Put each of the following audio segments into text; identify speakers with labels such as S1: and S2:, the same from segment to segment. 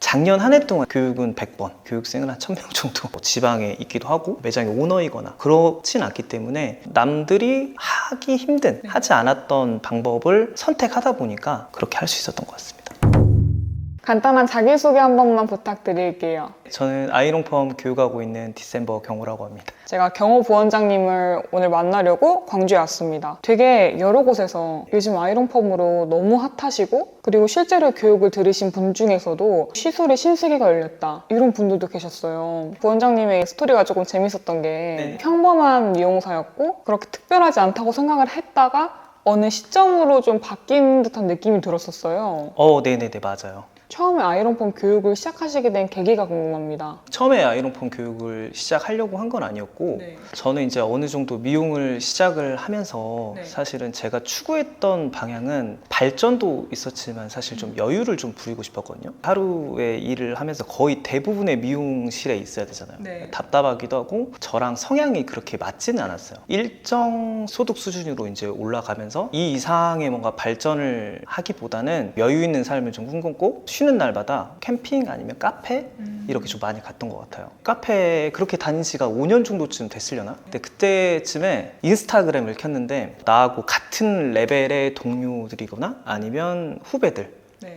S1: 작년 한 해 동안 교육은 100번, 교육생은 한 1000명 정도 지방에 있기도 하고 매장의 오너이거나 그렇진 않기 때문에 남들이 하기 힘든, 하지 않았던 방법을 선택하다 보니까 그렇게 할 수 있었던 것 같습니다.
S2: 간단한 자기소개 한 번만 부탁드릴게요.
S1: 저는 아이롱펌 교육하고 있는 디셈버 경호라고 합니다.
S2: 제가 경호 부원장님을 오늘 만나려고 광주에 왔습니다. 되게 여러 곳에서 요즘 아이롱펌으로 너무 핫하시고 그리고 실제로 교육을 들으신 분 중에서도 시술에 신세계가 열렸다 이런 분들도 계셨어요. 부원장님의 스토리가 조금 재밌었던 게 평범한 미용사였고 그렇게 특별하지 않다고 생각을 했다가 어느 시점으로 좀 바뀐 듯한 느낌이 들었었어요.
S1: 네네네, 맞아요.
S2: 처음에 아이롱펌 교육을 시작하시게 된 계기가 궁금합니다.
S1: 처음에 아이롱펌 교육을 시작하려고 한 건 아니었고 저는 이제 어느 정도 미용을 시작을 하면서 사실은 제가 추구했던 방향은 발전도 있었지만 사실 좀 여유를 좀 부리고 싶었거든요. 하루에 일을 하면서 거의 대부분의 미용실에 있어야 되잖아요. 답답하기도 하고 저랑 성향이 그렇게 맞지는 않았어요. 일정 소득 수준으로 이제 올라가면서 이 이상의 뭔가 발전을 하기보다는 여유 있는 삶을 좀 꿈꿨고 쉬는 날마다 캠핑 아니면 카페 이렇게 좀 많이 갔던 것 같아요. 카페에 그렇게 다닌 지가 5년 정도쯤 됐으려나? 근데 그때쯤에 인스타그램을 켰는데 나하고 같은 레벨의 동료들이거나 아니면 후배들이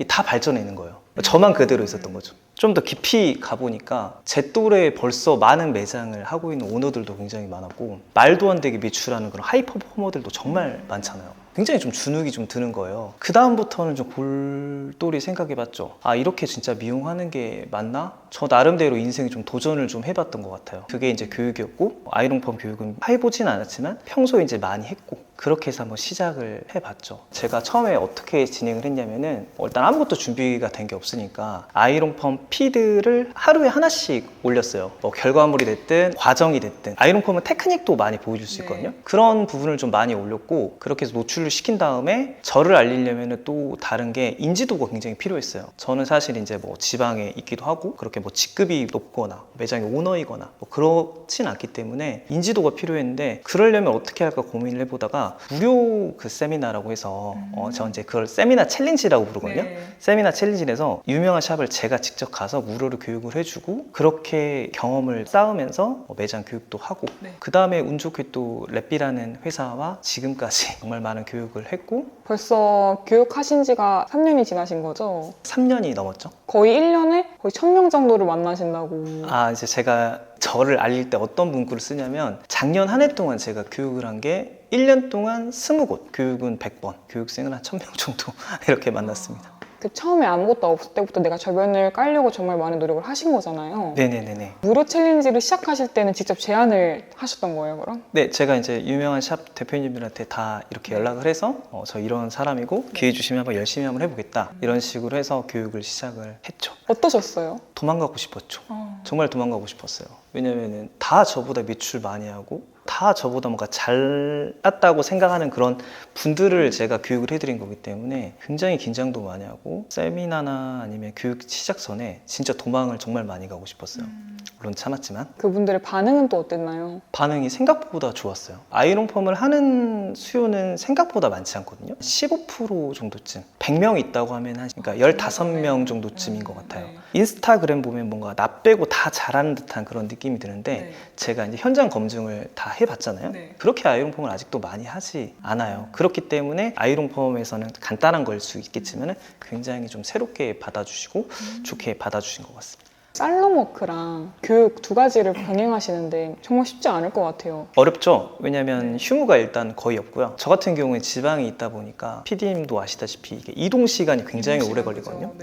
S1: 다 발전해 있는 거예요. 저만 그대로 있었던 거죠. 좀 더 깊이 가보니까 제 또래에 벌써 많은 매장을 하고 있는 오너들도 굉장히 많았고 말도 안 되게 매출하는 그런 하이 퍼포머들도 정말 많잖아요. 굉장히 좀 주눅이 좀 드는 거예요. 그 다음부터는 좀 골똘히 생각해봤죠. 아, 이렇게 진짜 미용하는 게 맞나? 저 나름대로 인생에 좀 도전을 좀 해봤던 것 같아요. 그게 이제 교육이었고 아이롱펌 교육은 해보진 않았지만 평소에 이제 많이 했고 그렇게 해서 한번 시작을 해봤죠. 제가 처음에 어떻게 진행을 했냐면은 일단 아무것도 준비가 된 게 없으니까 아이롱펌 피드를 하루에 하나씩 올렸어요. 뭐 결과물이 됐든 과정이 됐든 아이롱펌은 테크닉도 많이 보여줄 수 있거든요. 그런 부분을 좀 많이 올렸고 그렇게 해서 노출을 시킨 다음에 저를 알리려면 또 다른 게 인지도가 굉장히 필요했어요. 저는 사실 이제 뭐 지방에 있기도 하고 그렇게 뭐 직급이 높거나 매장의 오너이거나 뭐 그렇진 않기 때문에 인지도가 필요했는데 그러려면 어떻게 할까 고민을 해보다가 무료 그 세미나라고 해서 저 이제 그걸 세미나 챌린지라고 부르거든요. 세미나 챌린지에서 유명한 샵을 제가 직접 가서 무료로 교육을 해주고 그렇게 경험을 쌓으면서 매장 교육도 하고 그 다음에 운 좋게 또 랩비라는 회사와 지금까지 정말 많은 교육을 했고
S2: 벌써 교육하신 지가 3년이 지나신 거죠?
S1: 3년이 넘었죠.
S2: 거의 1년에 거의 1000명 정도를 만나신다고.
S1: 이제 제가 저를 알릴 때 어떤 문구를 쓰냐면 작년 한 해 동안 제가 교육을 한 게 1년 동안 20곳, 교육은 100번, 교육생은 한 1000명 정도 이렇게 만났습니다.
S2: 그 처음에 아무것도 없을 때부터 내가 저변을 깔려고 정말 많은 노력을 하신 거잖아요.
S1: 네네네네.
S2: 무료 챌린지를 시작하실 때는 직접 제안을 하셨던 거예요, 그럼?
S1: 네, 제가 이제 유명한 샵 대표님들한테 다 이렇게 연락을 해서 저 이런 사람이고 기회 주시면 한번 열심히 한번 해보겠다 이런 식으로 해서 교육을 시작을 했죠.
S2: 어떠셨어요?
S1: 도망가고 싶었죠. 정말 도망가고 싶었어요. 왜냐면은 다 저보다 매출 많이 하고 다 저보다 뭔가 잘났다고 생각하는 그런 분들을 제가 교육을 해드린 거기 때문에 굉장히 긴장도 많이 하고 세미나나 아니면 교육 시작 전에 진짜 도망을 정말 많이 가고 싶었어요. 물론 참았지만
S2: 그분들의 반응은 또 어땠나요?
S1: 반응이 생각보다 좋았어요. 아이롱펌을 하는 수요는 생각보다 많지 않거든요. 15% 정도쯤 100명 있다고 하면 그러니까 15명 정도쯤인 것 같아요. 인스타그램 보면 뭔가 나 빼고 다 잘하는 듯한 그런 느낌이 드는데 제가 이제 현장 검증을 다 해봤잖아요. 그렇게 아이롱펌을 아직도 많이 하지 않아요. 그렇기 때문에 아이롱펌에서는 간단한 걸 수 있겠지만 굉장히 좀 새롭게 받아주시고 좋게 받아주신 것 같습니다.
S2: 살롱워크랑 교육 두 가지를 병행하시는데 정말 쉽지 않을 것 같아요.
S1: 어렵죠. 왜냐면 휴무가 일단 거의 없고요. 저 같은 경우에 지방에 있다 보니까 PD님도 아시다시피 이게 이동 시간이 굉장히 오래 걸리거든요.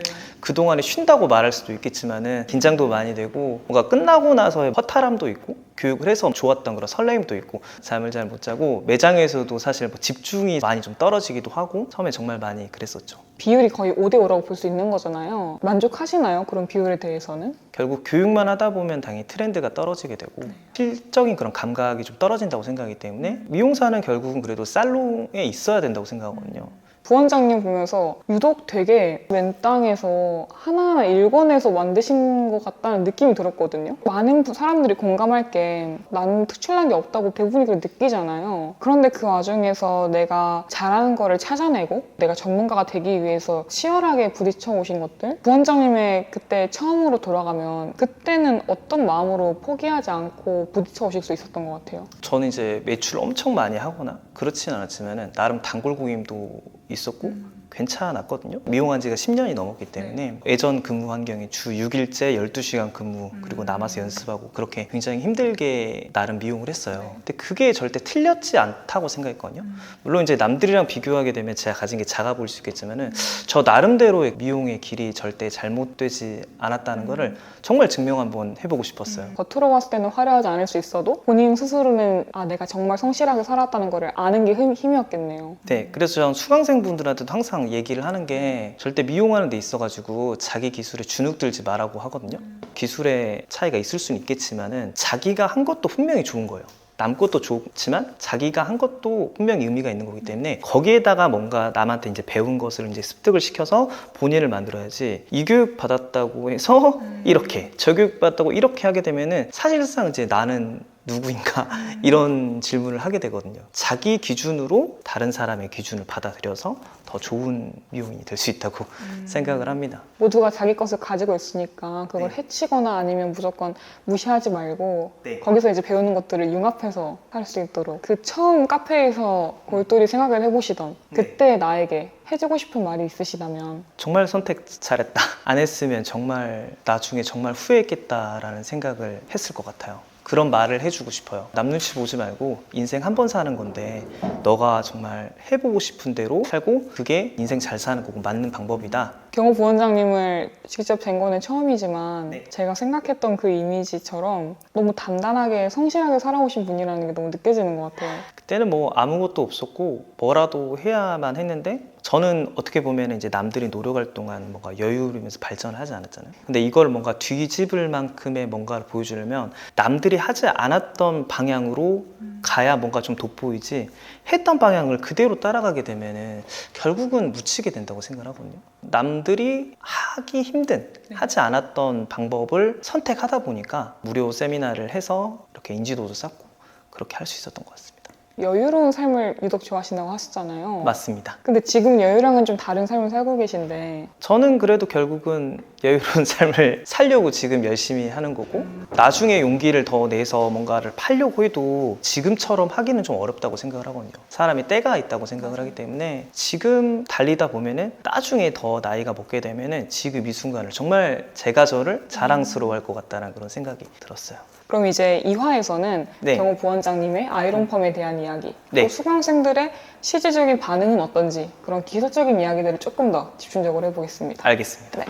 S1: 그동안에 쉰다고 말할 수도 있겠지만은 긴장도 많이 되고 뭔가 끝나고 나서의 허탈함도 있고 교육을 해서 좋았던 그런 설레임도 있고 잠을 잘 못 자고 매장에서도 사실 뭐 집중이 많이 좀 떨어지기도 하고 처음에 정말 많이 그랬었죠.
S2: 비율이 거의 5대5라고 볼 수 있는 거잖아요. 만족하시나요? 그런 비율에 대해서는?
S1: 결국 교육만 하다 보면 당연히 트렌드가 떨어지게 되고 실적인 그런 감각이 좀 떨어진다고 생각하기 때문에 미용사는 결국은 그래도 살롱에 있어야 된다고 생각하거든요.
S2: 부원장님 보면서 유독 되게 맨 땅에서 하나하나 일궈내서 만드신 것 같다는 느낌이 들었거든요. 많은 사람들이 공감할 게 나는 특출난 게 없다고 대부분이 그렇게 느끼잖아요. 그런데 그 와중에서 내가 잘하는 거를 찾아내고 내가 전문가가 되기 위해서 치열하게 부딪혀 오신 것들, 부원장님의 그때 처음으로 돌아가면 그때는 어떤 마음으로 포기하지 않고 부딪혀 오실 수 있었던 것 같아요?
S1: 저는 이제 매출 엄청 많이 하거나 그렇진 않았지만은 나름 단골고객님도 있었고 괜찮았거든요. 미용한 지가 10년이 넘었기 때문에 예전 근무 환경이 주 6일째 12시간 근무 그리고 남아서 연습하고 그렇게 굉장히 힘들게 나름 미용을 했어요. 근데 그게 절대 틀렸지 않다고 생각했거든요. 물론 이제 남들이랑 비교하게 되면 제가 가진 게 작아 보일 수 있겠지만은 저 나름대로의 미용의 길이 절대 잘못되지 않았다는 거를 정말 증명 한번 해보고 싶었어요.
S2: 겉으로 봤을 때는 화려하지 않을 수 있어도 본인 스스로는 내가 정말 성실하게 살았다는 거를 아는 게 힘이었겠네요.
S1: 네, 그래서 저는 수강생분들한테도 항상 얘기를 하는 게 절대 미용하는 데 있어가지고 자기 기술에 주눅 들지 말라고 하거든요. 기술의 차이가 있을 수는 있겠지만은 자기가 한 것도 분명히 좋은 거예요. 남 것도 좋지만 자기가 한 것도 분명히 의미가 있는 거기 때문에 거기에다가 뭔가 남한테 이제 배운 것을 이제 습득을 시켜서 본인을 만들어야지, 이 교육 받았다고 해서 이렇게, 저 교육 받았다고 이렇게 하게 되면은 사실상 이제 나는 누구인가 이런 질문을 하게 되거든요. 자기 기준으로 다른 사람의 기준을 받아들여서 더 좋은 미용인이 될 수 있다고 생각을 합니다.
S2: 모두가 자기 것을 가지고 있으니까 그걸
S1: 네.
S2: 해치거나 아니면 무조건 무시하지 말고
S1: 네.
S2: 거기서 이제 배우는 것들을 융합해서 할 수 있도록, 그 처음 카페에서 골똘히 생각을 해보시던 그때 나에게 해주고 싶은 말이 있으시다면?
S1: 정말 선택 잘했다. 안 했으면 정말 나중에 정말 후회했겠다라는 생각을 했을 것 같아요. 그런 말을 해주고 싶어요. 남 눈치 보지 말고 인생 한 번 사는 건데 너가 정말 해보고 싶은 대로 살고 그게 인생 잘 사는 거고 맞는 방법이다.
S2: 경호 부원장님을 직접 뵌 거는 처음이지만
S1: 네.
S2: 제가 생각했던 그 이미지처럼 너무 단단하게 성실하게 살아오신 분이라는 게 너무 느껴지는 것 같아요.
S1: 그때는 뭐 아무것도 없었고 뭐라도 해야만 했는데 저는 어떻게 보면 이제 남들이 노력할 동안 뭔가 여유로면서 발전을 하지 않았잖아요. 근데 이걸 뭔가 뒤집을 만큼의 뭔가를 보여주려면 남들이 하지 않았던 방향으로 가야 뭔가 좀 돋보이지, 했던 방향을 그대로 따라가게 되면은 결국은 묻히게 된다고 생각하거든요. 남들이 하기 힘든, 하지 않았던 방법을 선택하다 보니까 무료 세미나를 해서 이렇게 인지도도 쌓고 그렇게 할 수 있었던 것 같습니다.
S2: 여유로운 삶을 유독 좋아하신다고 하셨잖아요.
S1: 맞습니다.
S2: 근데 지금 여유랑은 좀 다른 삶을 살고 계신데
S1: 저는 그래도 결국은 여유로운 삶을 살려고 지금 열심히 하는 거고, 나중에 용기를 더 내서 뭔가를 팔려고 해도 지금처럼 하기는 좀 어렵다고 생각을 하거든요. 사람이 때가 있다고 생각을 하기 때문에 지금 달리다 보면은 나중에 더 나이가 먹게 되면은 지금 이 순간을 정말 제가 저를 자랑스러워할 것 같다는 그런 생각이 들었어요.
S2: 그럼 이제 2화에서는
S1: 네.
S2: 경호 부원장님의 아이롱펌에 대한 이야기,
S1: 네.
S2: 또 수강생들의 실질적인 반응은 어떤지 그런 기술적인 이야기들을 조금 더 집중적으로 해보겠습니다.
S1: 알겠습니다.
S2: 네.